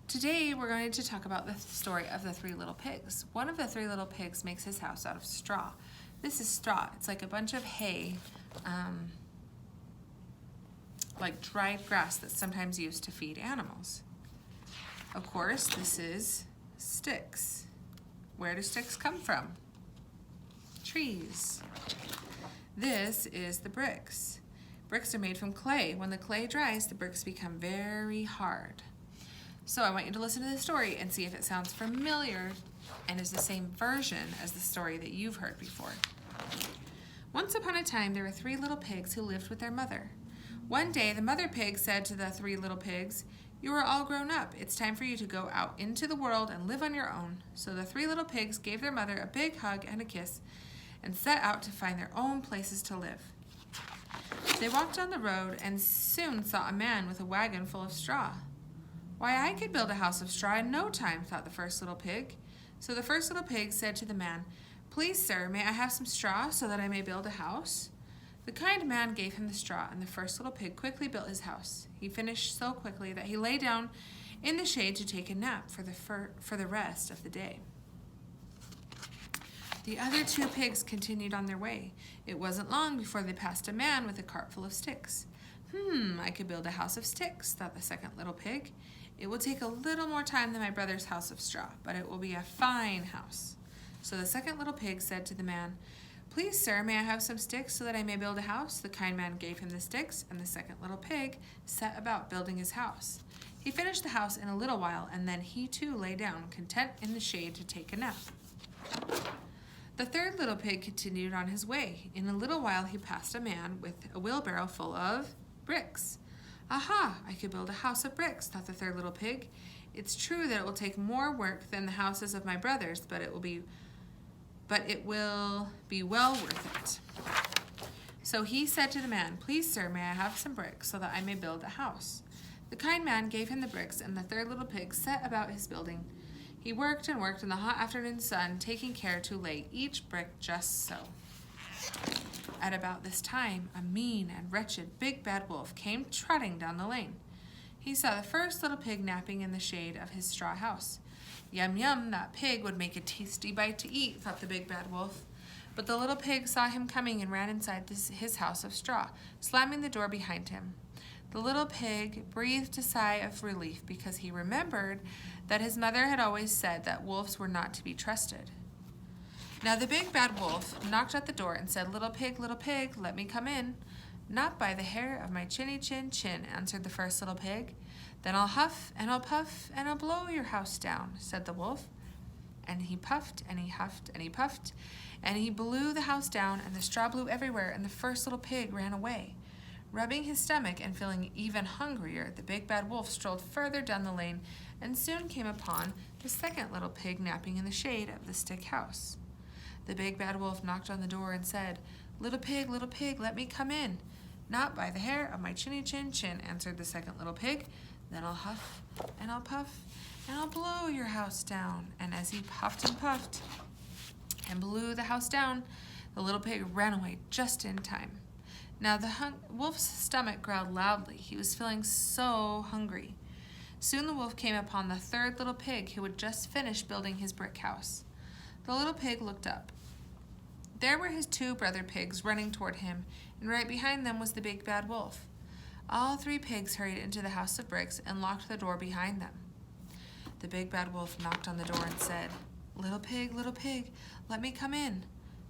Today we're going to talk about the story of the three little pigs. One of the three little pigs makes his house out of straw. This is straw. It's like a bunch of hay, like dried grass that's sometimes used to feed animals. Of course, this is sticks. Where do sticks come from? Trees. This is the bricks. Bricks are made from clay. When the clay dries, the bricks become very hard. So I want you to listen to the story and see if it sounds familiar and is the same version as the story that you've heard before. Once upon a time, there were three little pigs who lived with their mother. One day, the mother pig said to the three little pigs, "You are all grown up. It's time for you to go out into the world and live on your own." So the three little pigs gave their mother a big hug and a kiss and set out to find their own places to live. They walked down the road and soon saw a man with a wagon full of straw. "Why, I could build a house of straw in no time," thought the first little pig. So the first little pig said to the man, "Please, sir, may I have some straw so that I may build a house?" The kind man gave him the straw, and the first little pig quickly built his house. He finished so quickly that he lay down in the shade to take a nap for the rest of the day. The other two pigs continued on their way. It wasn't long before they passed a man with a cart full of sticks. I could build a house of sticks," thought the second little pig. "It will take a little more time than my brother's house of straw, but it will be a fine house." So the second little pig said to the man, "Please, sir, may I have some sticks so that I may build a house?" The kind man gave him the sticks, and the second little pig set about building his house. He finished the house in a little while, and then he too lay down, content in the shade, to take a nap. The third little pig continued on his way. In a little while he passed a man with a wheelbarrow full of bricks. "Aha, I could build a house of bricks," thought the third little pig. "It's true that it will take more work than the houses of my brothers, but it will be well worth it." So he said to the man, "Please, sir, may I have some bricks so that I may build a house?" The kind man gave him the bricks, and the third little pig set about his building. He worked and worked in the hot afternoon sun, taking care to lay each brick just so. At about this time, a mean and wretched big bad wolf came trotting down the lane. He saw the first little pig napping in the shade of his straw house. "Yum, yum, that pig would make a tasty bite to eat," thought the big bad wolf. But the little pig saw him coming and ran inside his house of straw, slamming the door behind him. The little pig breathed a sigh of relief because he remembered that his mother had always said that wolves were not to be trusted. Now the big bad wolf knocked at the door and said, little pig, let me come in." "Not by the hair of my chinny chin chin," answered the first little pig. "Then I'll huff and I'll puff and I'll blow your house down," said the wolf. And he puffed and he huffed and he puffed and he blew the house down, and the straw blew everywhere, and the first little pig ran away. Rubbing his stomach and feeling even hungrier, the big bad wolf strolled further down the lane and soon came upon the second little pig napping in the shade of the stick house. The big bad wolf knocked on the door and said, little pig, let me come in." "Not by the hair of my chinny chin chin," answered the second little pig. "Then I'll huff and I'll puff and I'll blow your house down." And as he puffed and puffed and blew the house down, the little pig ran away just in time. Now the wolf's stomach growled loudly. He was feeling so hungry. Soon the wolf came upon the third little pig, who had just finished building his brick house. The little pig looked up. There were his two brother pigs running toward him, and right behind them was the big bad wolf. All three pigs hurried into the house of bricks and locked the door behind them. The big bad wolf knocked on the door and said, little pig, let me come in."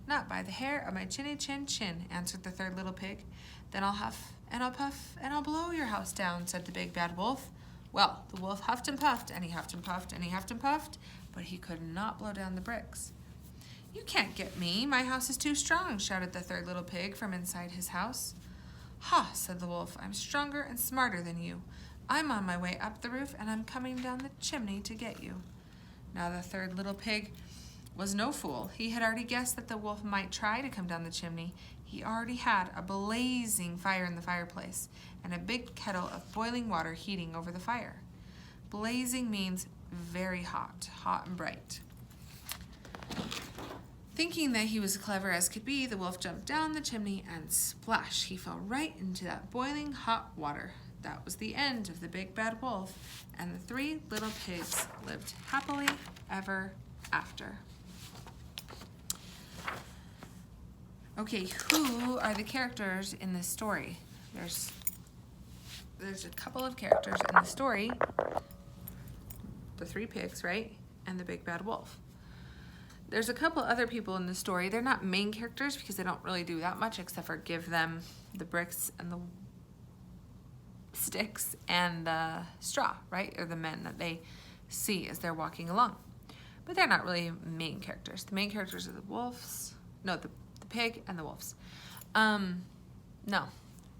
"Not by the hair of my chinny chin chin," answered the third little pig. "Then I'll huff and I'll puff and I'll blow your house down," said the big bad wolf. Well, the wolf huffed and puffed, and he huffed and puffed, and he huffed and puffed, but he could not blow down the bricks. "You can't get me. My house is too strong," shouted the third little pig from inside his house. "Ha," said the wolf, "I'm stronger and smarter than you. I'm on my way up the roof, and I'm coming down the chimney to get you." Now the third little pig was no fool. He had already guessed that the wolf might try to come down the chimney. He already had a blazing fire in the fireplace and a big kettle of boiling water heating over the fire. Blazing means very hot, hot and bright. Thinking that he was clever as could be, the wolf jumped down the chimney and splash, he fell right into that boiling hot water. that was the end of the big bad wolf, and the 3 little pigs lived happily ever after. Okay, who are the characters in this story? There's a couple of characters in the story. The 3 pigs, right? And the big bad wolf. There's a couple other people in the story. They're not main characters because they don't really do that much except for give them the bricks and the sticks and the straw, right? Or the men that they see as they're walking along. But they're not really main characters. The main characters are the wolves. No, the pig and the wolves. No,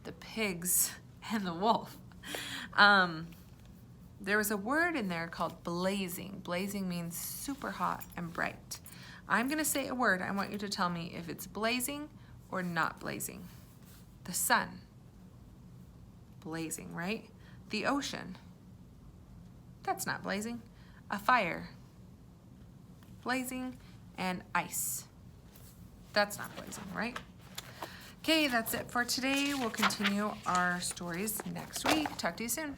the pigs and the wolf. There was a word in there called blazing. Blazing means super hot and bright. I'm going to say a word. I want you to tell me if it's blazing or not blazing. The sun. Blazing, right? The ocean. That's not blazing. A fire. Blazing. And ice. That's not blazing, right? Okay, that's it for today. We'll continue our stories next week. Talk to you soon.